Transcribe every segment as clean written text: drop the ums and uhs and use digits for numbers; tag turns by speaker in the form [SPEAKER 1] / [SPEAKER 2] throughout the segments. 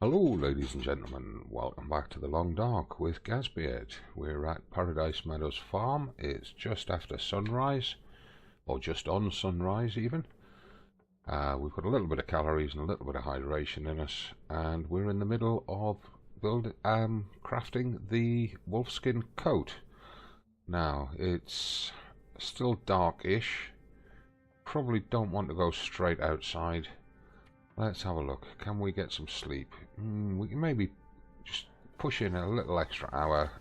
[SPEAKER 1] Hello ladies and gentlemen, welcome back to the Long Dark with Gazbeard. We're at Paradise Meadows Farm. It's just after sunrise, or just on sunrise even. We've got a little bit of calories and a little bit of hydration in us, and we're in the middle of crafting the wolfskin coat. Now, it's still dark-ish. Probably don't want to go straight outside. Let's have a look. Can we get some sleep? We can maybe just push in a little extra hour.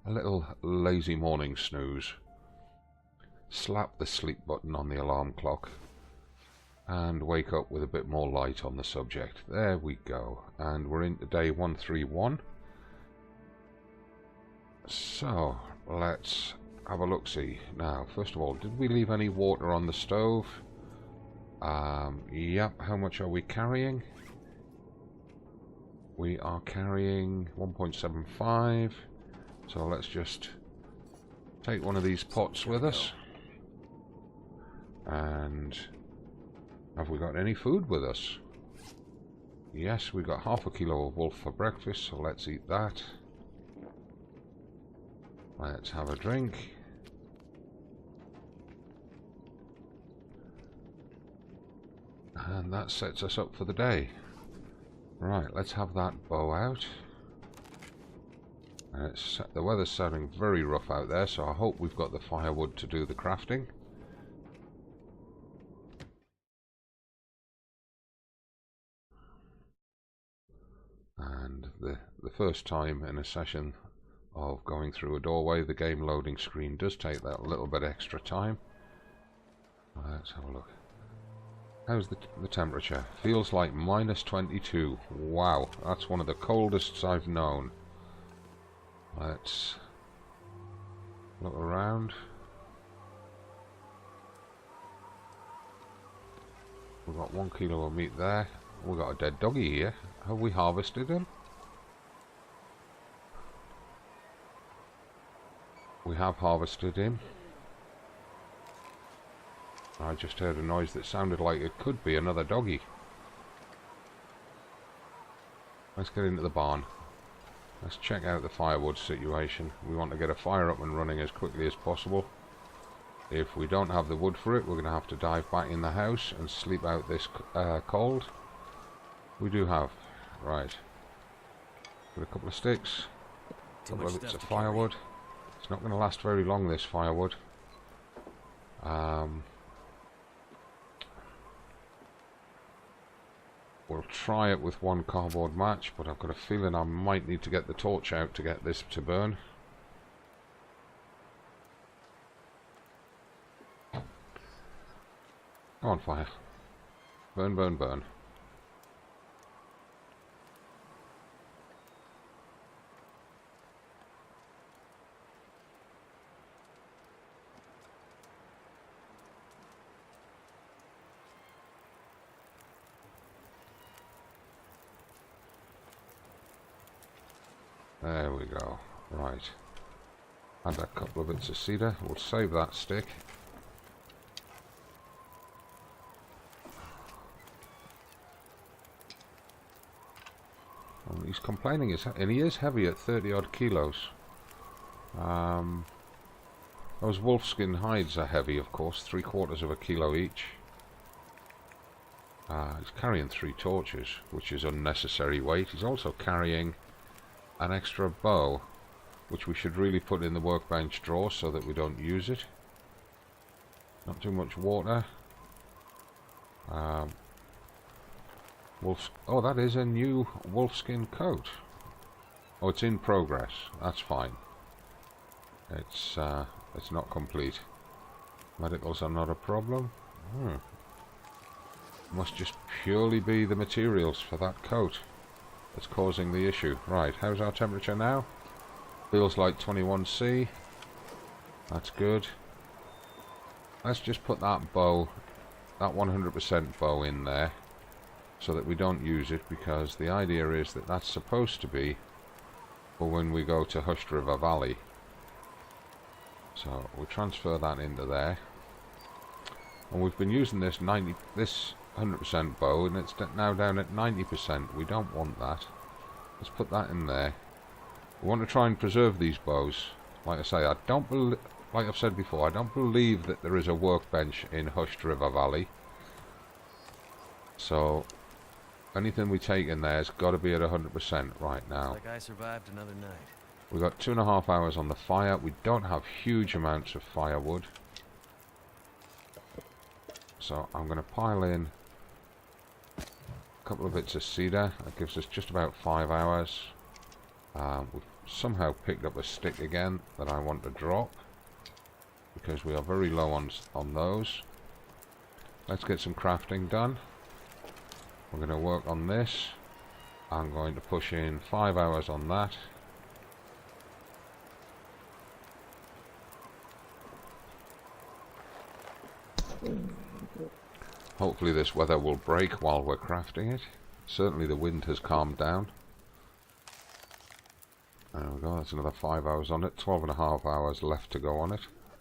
[SPEAKER 1] A little lazy morning snooze. Slap the sleep button on the alarm clock. And wake up with a bit more light on the subject. There we go. And we're into day 131. So, let's have a look-see. Now, first of all, did we leave any water on the stove? Yep. How much are we carrying? We are carrying 1.75. So let's just take one of these pots with us. And have we got any food with us? Yes, we got half a kilo of wolf for breakfast, so let's eat that. Let's have a drink. And that sets us up for the day. Right, let's have that bow out. And the weather's sounding very rough out there, so I hope we've got the firewood to do the crafting. And the first time in a session of going through a doorway, the game loading screen does take that little bit extra time. Let's have a look. How's the temperature? Feels like minus 22. Wow, that's one of the coldest I've known. Let's look around. We've got 1 kilo of meat there. We've got a dead doggy here. Have we harvested him? We have harvested him. I just heard a noise that sounded like it could be another doggy. Let's get into the barn. Let's check out the firewood situation. We want to get a fire up and running as quickly as possible. If we don't have the wood for it, we're going to have to dive back in the house and sleep out this cold. We do have. Right. Got a couple of sticks. A couple of bits of firewood. It's not going to last very long, this firewood. We'll try it with one cardboard match, but I've got a feeling I might need to get the torch out to get this to burn. Come on, fire. Burn, burn, burn. There we go. Right. Add a couple of bits of cedar. We'll save that stick. And he's complaining, and he is heavy at 30 odd kilos. Those wolfskin hides are heavy, of course, 3/4 of a kilo each. He's carrying 3 torches, which is unnecessary weight. He's also carrying an extra bow, which we should really put in the workbench drawer so that we don't use it. Not too much water. Oh, that is a new wolfskin coat. Oh, it's in progress. That's fine. It's not complete. Medicals are not a problem. Must just purely be the materials for that coat that's causing the issue. Right, how's our temperature now? Feels like 21°C. That's good. Let's just put that bow, that 100% bow in there, so that we don't use it, because the idea is that that's supposed to be for when we go to Hushed River Valley. So we'll transfer that into there. And we've been using this 100% bow, and it's now down at 90%. We don't want that. Let's put that in there. We want to try and preserve these bows. Like I say, like I've said before, I don't believe that there is a workbench in Hushed River Valley. So anything we take in there has got to be at 100% right now.
[SPEAKER 2] Like I survived another night.
[SPEAKER 1] We've got 2.5 hours on the fire. We don't have huge amounts of firewood. So I'm going to pile in a couple of bits of cedar. That gives us just about 5 hours. We've somehow picked up a stick again that I want to drop, because we are very low on those. Let's get some crafting done. We're going to work on this. I'm going to push in 5 hours on that. Hopefully this weather will break while we're crafting it. Certainly the wind has calmed down. There we go, that's another 5 hours on it. 12.5 hours left to go on it.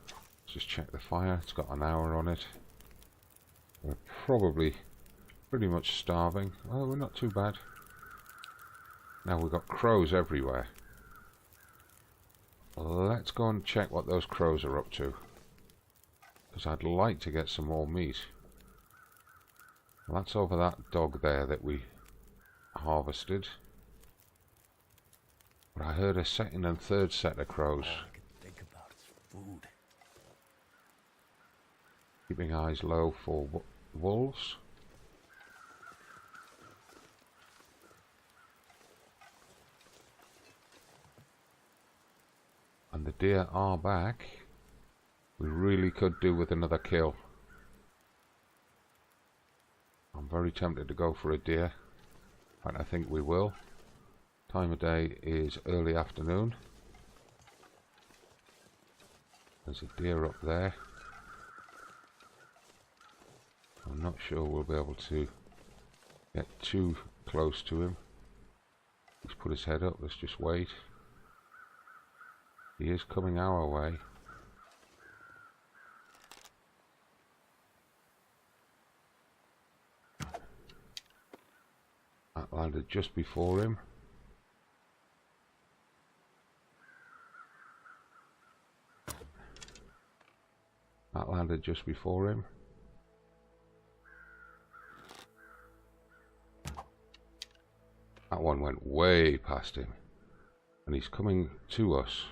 [SPEAKER 1] Let's just check the fire. It's got an hour on it. We're probably pretty much starving. Well, we're not too bad. Now we've got crows everywhere. Let's go and check what those crows are up to, because I'd like to get some more meat. That's over that dog there that we harvested. But I heard a second and third set of crows.
[SPEAKER 2] All I could think about is food.
[SPEAKER 1] Keeping eyes low for wolves. And the deer are back. We really could do with another kill. I'm very tempted to go for a deer, and I think we will. Time of day is early afternoon. There's a deer up there. I'm not sure we'll be able to get too close to him. He's put his head up. Let's just wait. He is coming our way. That landed just before him. That landed just before him. That one went way past him. And he's coming to us,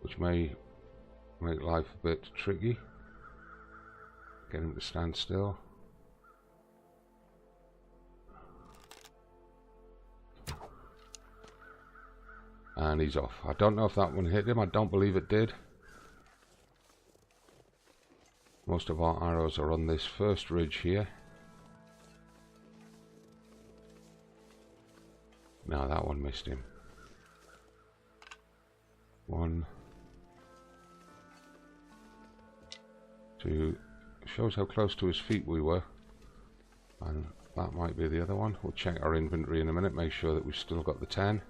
[SPEAKER 1] which may make life a bit tricky. Get him to stand still. And he's off. I don't know if that one hit him. I don't believe it did. Most of our arrows are on this first ridge here. No, that one missed him. 1, 2. Shows how close to his feet we were. And that might be the other one. We'll check our inventory in a minute, make sure that we've still got the 10.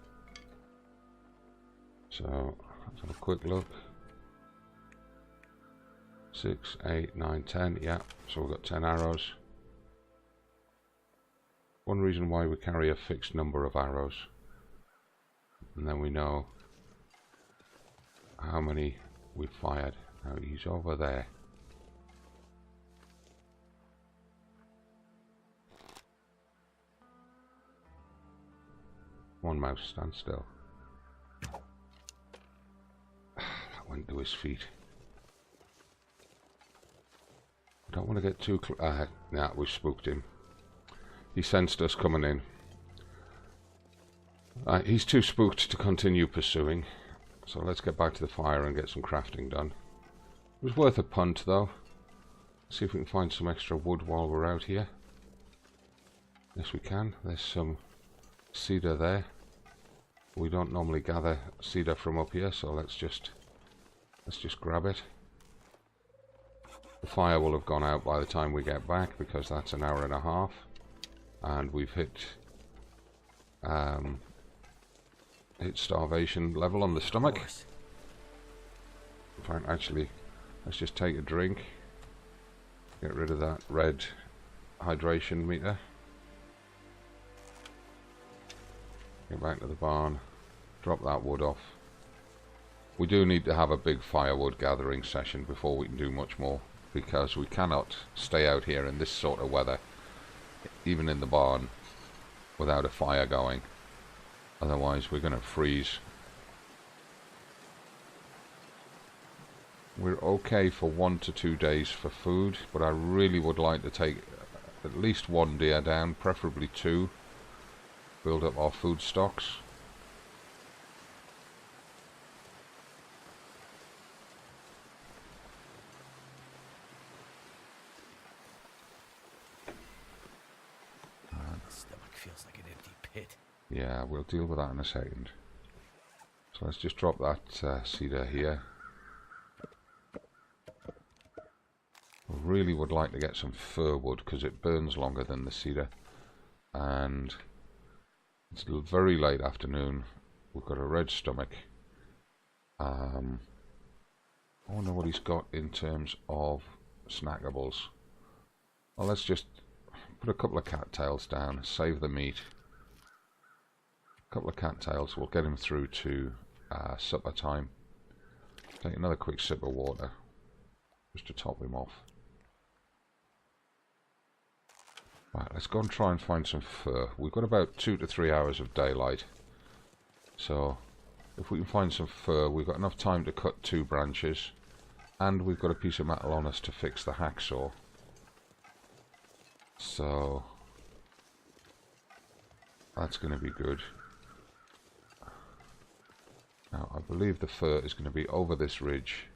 [SPEAKER 1] So let's have a quick look. 6, 8, 9, 10. Yeah, so we've got 10 arrows. One reason why we carry a fixed number of arrows, and then we know how many we've fired. Now he's over there. One mouse, stand still. That went to his feet. I don't want to get too close. Nah, we've spooked him. He sensed us coming in. He's too spooked to continue pursuing. So let's get back to the fire and get some crafting done. It was worth a punt though. See if we can find some extra wood while we're out here. Yes we can. There's some cedar there. We don't normally gather cedar from up here, so let's just grab it. The fire will have gone out by the time we get back, because that's an hour and a half. And we've hit starvation level on the stomach. In fact, actually, let's just take a drink. Get rid of that red hydration meter. Get back to the barn, drop that wood off. We do need to have a big firewood gathering session before we can do much more, because we cannot stay out here in this sort of weather, even in the barn, without a fire going. Otherwise we're going to freeze. We're okay for 1 to 2 days for food, but I really would like to take at least 1 deer down, preferably 2. Build up our food stocks.
[SPEAKER 2] Stomach feels like an empty pit.
[SPEAKER 1] Yeah, we'll deal with that in a second. So let's just drop that cedar here. I really would like to get some fir wood because it burns longer than the cedar. And it's very late afternoon. We've got a red stomach. I wonder what he's got in terms of snackables. Well, let's just put a couple of cattails down, save the meat. A couple of cattails will get him through to supper time. Take another quick sip of water just to top him off. Right, let's go and try and find some fur. We've got about 2 to 3 hours of daylight. So, if we can find some fur, we've got enough time to cut 2 branches. And we've got a piece of metal on us to fix the hacksaw. So, that's going to be good. Now, I believe the fur is going to be over this ridge.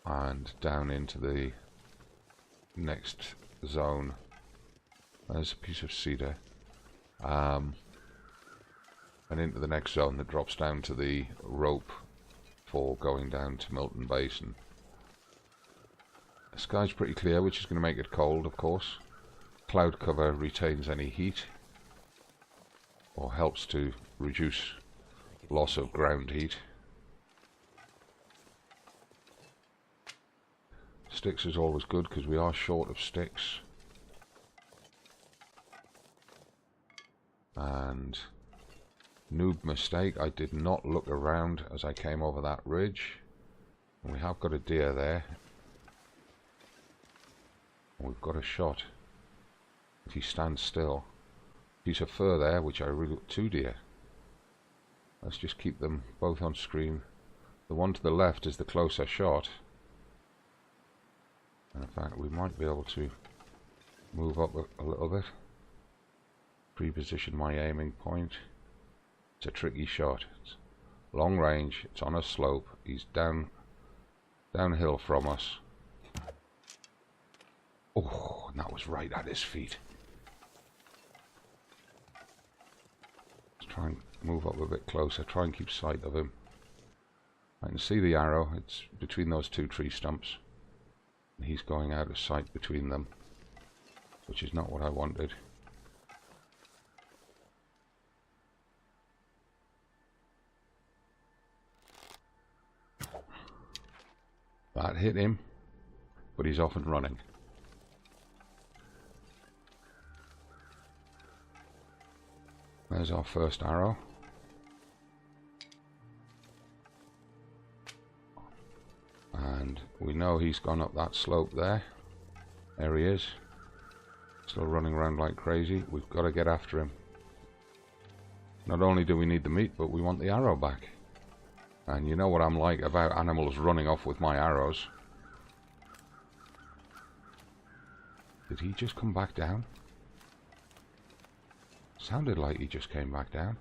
[SPEAKER 1] And down into the next zone. There's a piece of cedar. And into the next zone that drops down to the rope for going down to Milton Basin. The sky's pretty clear, which is going to make it cold, of course. Cloud cover retains any heat, or helps to reduce loss of ground heat. Sticks is always good because we are short of sticks. And noob mistake, I did not look around as I came over that ridge. And we have got a deer there. And we've got a shot. If he stands still. Piece of fur there, which I really... 2 deer. Let's just keep them both on screen. The one to the left is the closer shot. And in fact, we might be able to move up a little bit. Pre-position my aiming point. It's a tricky shot. It's long range. It's on a slope. He's downhill from us. Oh, and that was right at his feet. Let's try and move up a bit closer. Try and keep sight of him. I can see the arrow. It's between those 2 tree stumps. He's going out of sight between them, which is not what I wanted. That hit him, but he's off and running. There's our first arrow. And we know he's gone up that slope there. There he is. Still running around like crazy. We've got to get after him. Not only do we need the meat, but we want the arrow back. And you know what I'm like about animals running off with my arrows. Did he just come back down? Sounded like he just came back down.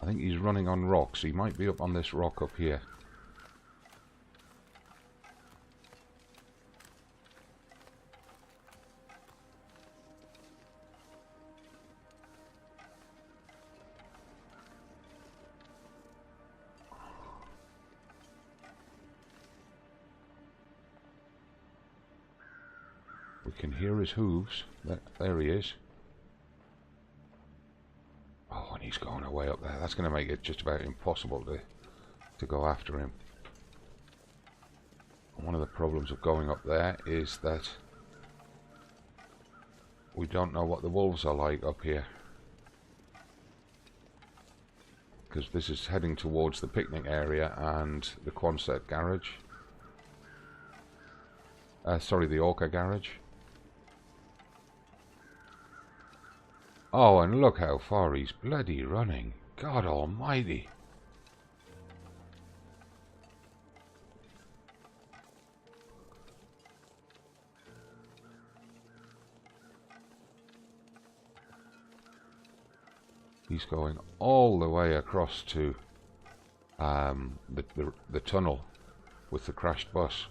[SPEAKER 1] I think he's running on rocks. He might be up on this rock up here. We can hear his hooves. There he is. Oh, and he's going away up there. That's going to make it just about impossible to go after him. And one of the problems of going up there is that we don't know what the wolves are like up here. Because this is heading towards the picnic area and the Quonset garage. Sorry, the Orca garage. Oh, and look how far he's bloody running. God almighty. He's going all the way across to the tunnel with the crashed bus.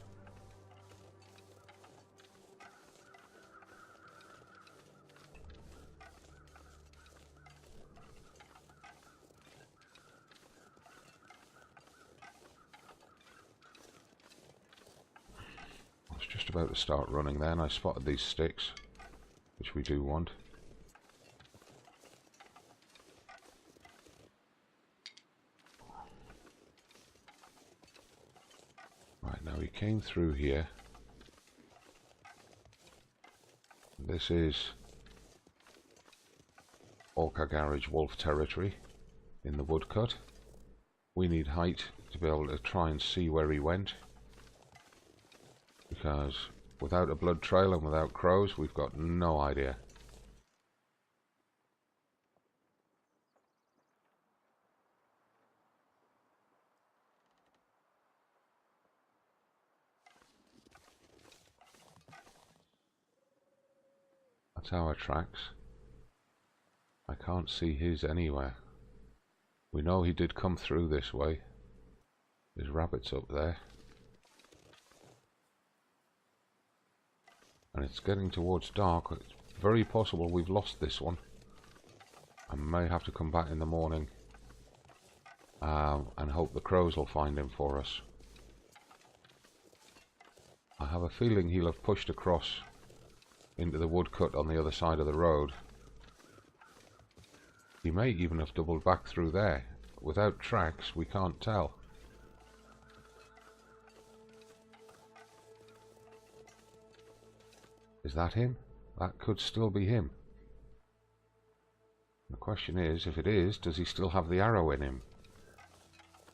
[SPEAKER 1] I was just about to start running then. I spotted these sticks, which we do want. Now he came through here. This is Orca Garage Wolf territory in the woodcut. We need height to be able to try and see where he went, because without a blood trail and without crows we've got no idea. That's our tracks. I can't see his anywhere. We know he did come through this way. There's rabbits up there. And it's getting towards dark. It's very possible we've lost this one. I may have to come back in the morning and hope the crows will find him for us. I have a feeling he'll have pushed across into the woodcut on the other side of the road. He may even have doubled back through there. Without tracks, we can't tell. Is that him? That could still be him. The question is, if it is, does he still have the arrow in him?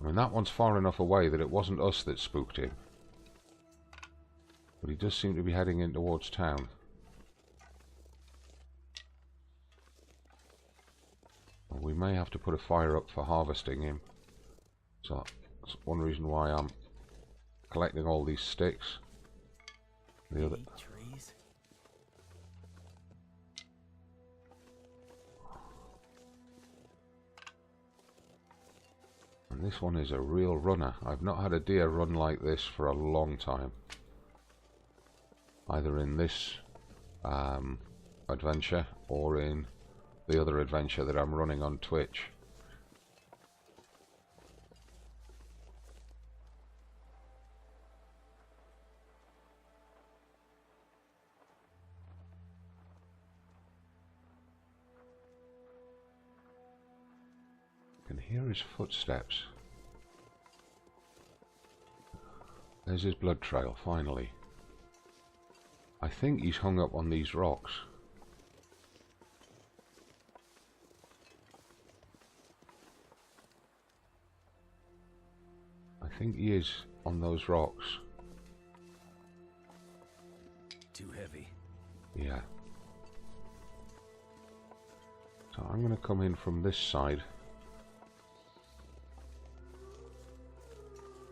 [SPEAKER 1] I mean, that one's far enough away that it wasn't us that spooked him. But he does seem to be heading in towards town. We may have to put a fire up for harvesting him. So that's one reason why I'm collecting all these sticks. The other
[SPEAKER 2] trees.
[SPEAKER 1] And this one is a real runner. I've not had a deer run like this for a long time. Either in this adventure or in the other adventure that I'm running on Twitch. I can hear his footsteps. There's his blood trail, finally. I think he's hung up on these rocks. I think he is on those rocks.
[SPEAKER 2] Too heavy.
[SPEAKER 1] Yeah. So I'm going to come in from this side.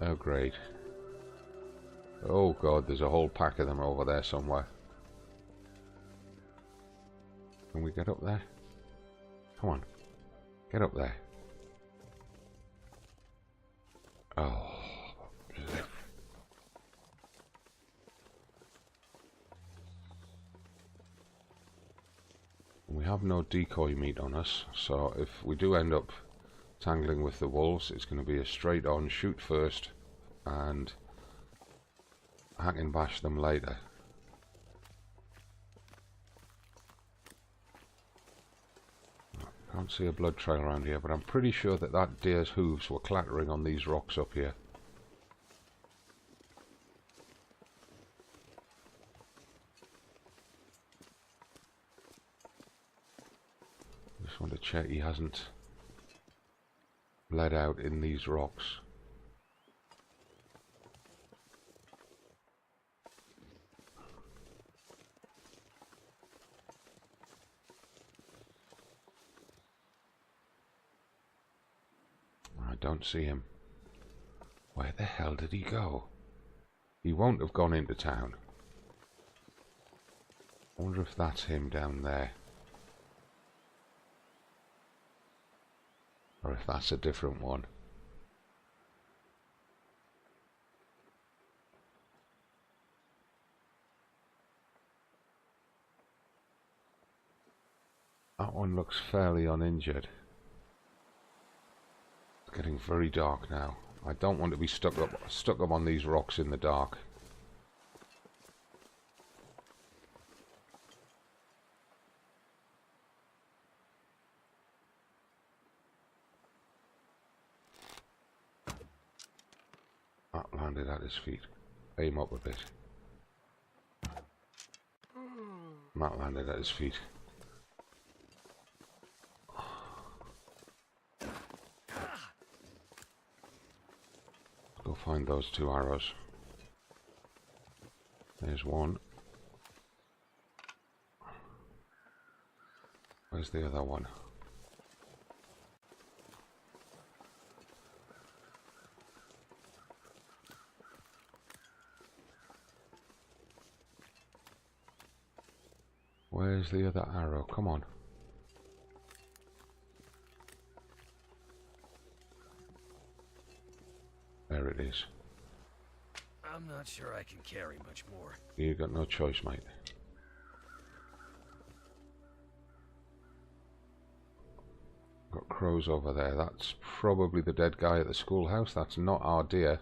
[SPEAKER 1] Oh great. Oh god, there's a whole pack of them over there somewhere. Can we get up there? Come on. Get up there. Oh. We have no decoy meat on us, so if we do end up tangling with the wolves, it's going to be a straight on shoot first and hack and bash them later. Can't see a blood trail around here, but I'm pretty sure that that deer's hooves were clattering on these rocks up here. Just want to check he hasn't bled out in these rocks. I don't see him. Where the hell did he go? He won't have gone into town. I wonder if that's him down there. Or if that's a different one. That one looks fairly uninjured. It's getting very dark now. I don't want to be stuck up on these rocks in the dark. That landed at his feet. Aim up a bit. That landed at his feet. Go find those two arrows. There's one. Where's the other one? Where's the other arrow? Come on. There it is.
[SPEAKER 2] I'm not sure I can carry much more.
[SPEAKER 1] You got no choice, mate. Got crows over there. That's probably the dead guy at the schoolhouse. That's not our deer.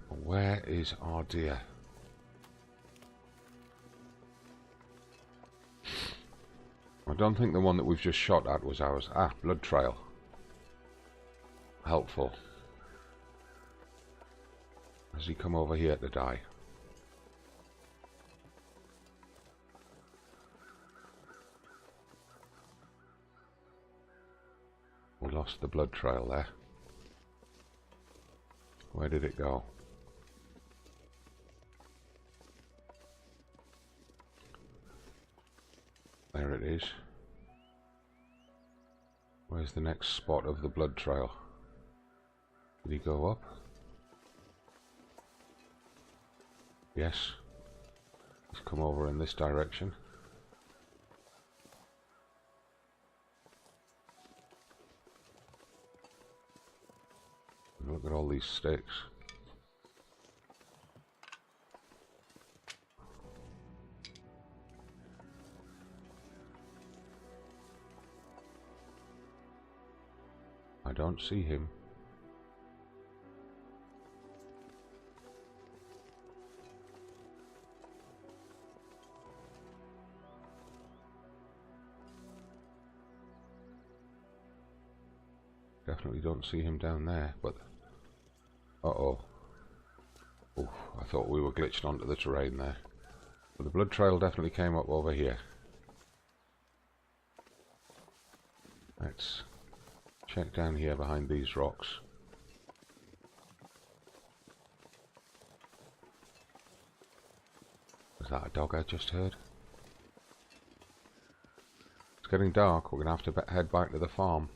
[SPEAKER 1] Where is our deer? I don't think the one that we've just shot at was ours. Ah, blood trail. Helpful. Has he come over here to die? We lost the blood trail there. Where did it go? There it is. Where's the next spot of the blood trail? Did he go up? Yes. He's come over in this direction. And look at all these sticks. I don't see him. Definitely don't see him down there, but... Uh-oh. Oof, I thought we were glitched onto the terrain there. But the blood trail definitely came up over here. Let's check down here behind these rocks. Was that a dog I just heard? It's getting dark, we're going to have to head back to the farm.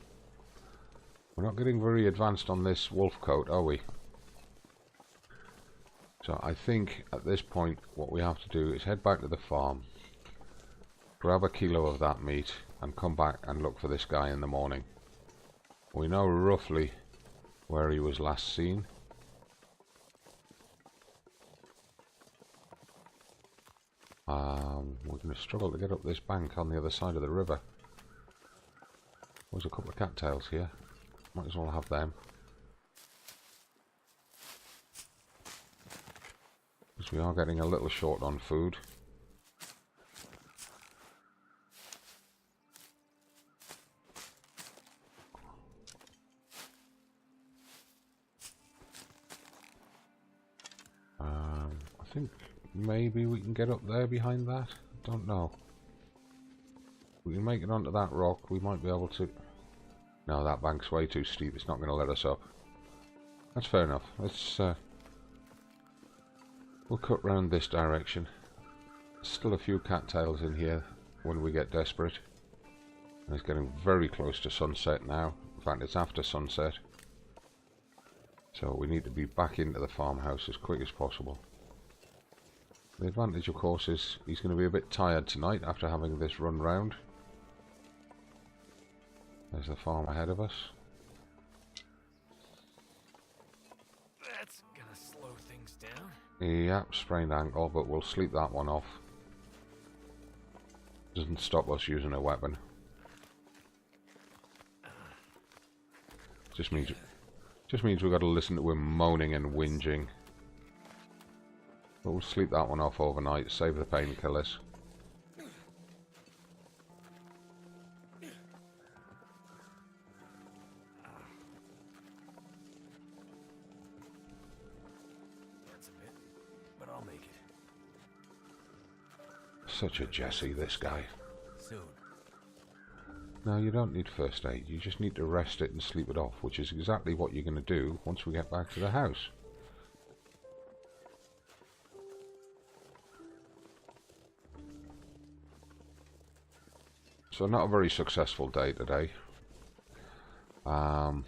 [SPEAKER 1] We're not getting very advanced on this wolf coat, are we? So I think at this point what we have to do is head back to the farm, grab a kilo of that meat and come back and look for this guy in the morning. We know roughly where he was last seen. We're going to struggle to get up this bank on the other side of the river. There's a couple of cattails here. Might as well have them. Because we are getting a little short on food. I think maybe we can get up there behind that. Don't know. we can make it onto that rock, we might be able to... No, that bank's way too steep. It's not going to let us up. That's fair enough. Let's... we'll cut round this direction. Still a few cattails in here when we get desperate. And it's getting very close to sunset now. In fact, it's after sunset. So we need to be back into the farmhouse as quick as possible. The advantage, of course, is he's going to be a bit tired tonight after having this run round. There's the farm ahead of us.
[SPEAKER 2] That's gonna slow things down.
[SPEAKER 1] Yep, sprained ankle, but we'll sleep that one off. Doesn't stop us using a weapon. Just means we've got to listen to him moaning and whinging. But we'll sleep that one off overnight, save the painkillers.
[SPEAKER 2] That's a bit, but I'll make it.
[SPEAKER 1] Such a Jesse, this guy.
[SPEAKER 2] Soon.
[SPEAKER 1] No, you don't need first aid. You just need to rest it and sleep it off, which is exactly what you're going to do once we get back to the house. So not a very successful day today. Not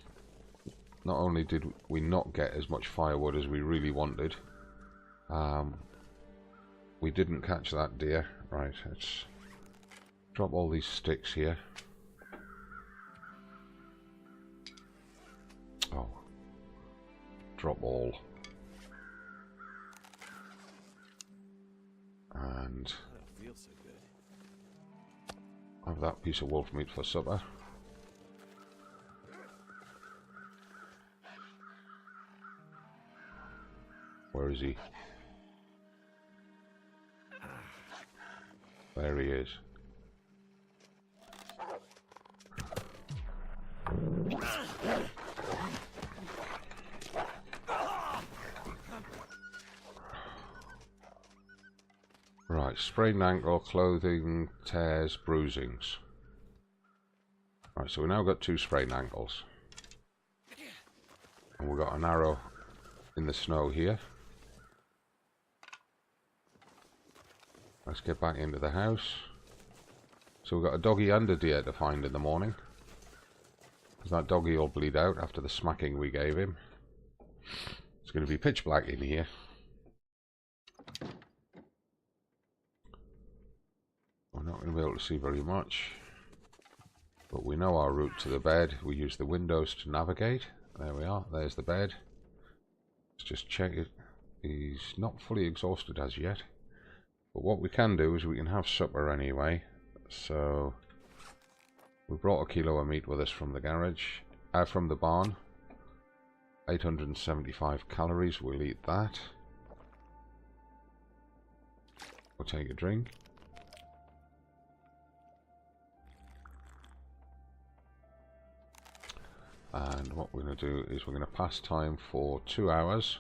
[SPEAKER 1] only did we not get as much firewood as we really wanted, we didn't catch that deer. Right, let's drop all these sticks here. Oh, drop all. And
[SPEAKER 2] Feels so good.
[SPEAKER 1] have that piece of wolf meat for supper. Where is he? There he is. Right, sprained ankle, clothing, tears, bruisings. Right, so we now got 2 sprained ankles. And we've got an arrow in the snow here. Let's get back into the house. So we've got a doggy and a deer to find in the morning. Because that doggy will bleed out after the smacking we gave him. It's going to be pitch black in here. We're not going to be able to see very much. But we know our route to the bed. We use the windows to navigate. There we are. There's the bed. Let's just check it. He's not fully exhausted as yet. But what we can do is we can have supper anyway. So we brought a kilo of meat with us from the garage, from the barn. 875 calories. We'll eat that. We'll take a drink. And what we're going to do is we're going to pass time for 2 hours.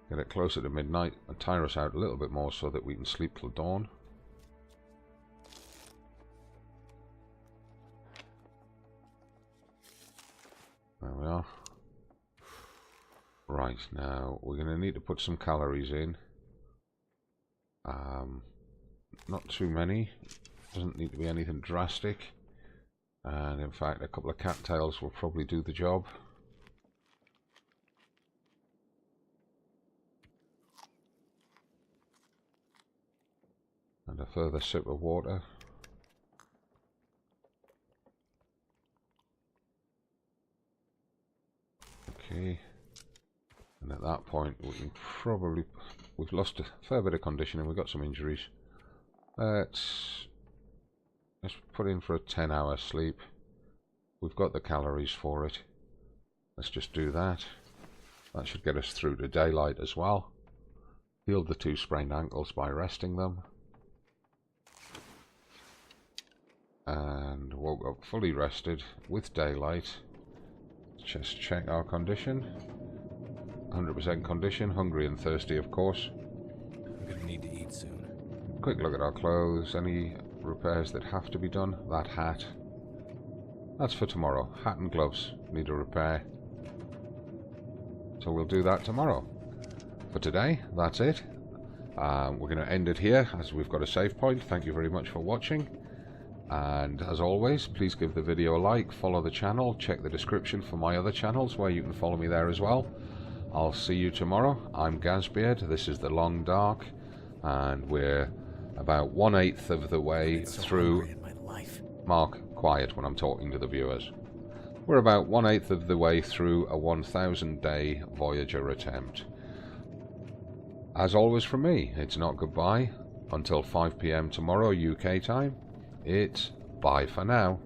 [SPEAKER 1] Get it closer to midnight and tire us out a little bit more so that we can sleep till dawn. There we are. Right, now we're going to need to put some calories in. Not too many. Doesn't need to be anything drastic. And in fact, a couple of cattails will probably do the job. And a further sip of water. Okay. And at that point, we can probably... We've lost a fair bit of conditioning. We've got some injuries. Let's put in for a 10-hour sleep. We've got the calories for it. Let's just do that. That should get us through to daylight as well. Healed the 2 sprained ankles by resting them. And woke up fully rested with daylight. Just check our condition. 100% condition, hungry and thirsty of course.
[SPEAKER 2] I'm gonna need to eat soon.
[SPEAKER 1] Quick look at our clothes. Any repairs that have to be done. That hat. That's for tomorrow. Hat and gloves need a repair. So we'll do that tomorrow. For today, that's it. We're going to end it here as we've got a save point. Thank you very much for watching. And as always, please give the video a like, follow the channel, check the description for my other channels where you can follow me there as well. I'll see you tomorrow. I'm Gazbeard, this is The Long Dark, and we're about 1/8 of the way through... Mark, quiet when I'm talking to the viewers. We're about 1/8 of the way through a 1,000-day Voyageur attempt. As always from me, it's not goodbye until 5 PM tomorrow UK time. It's bye for now.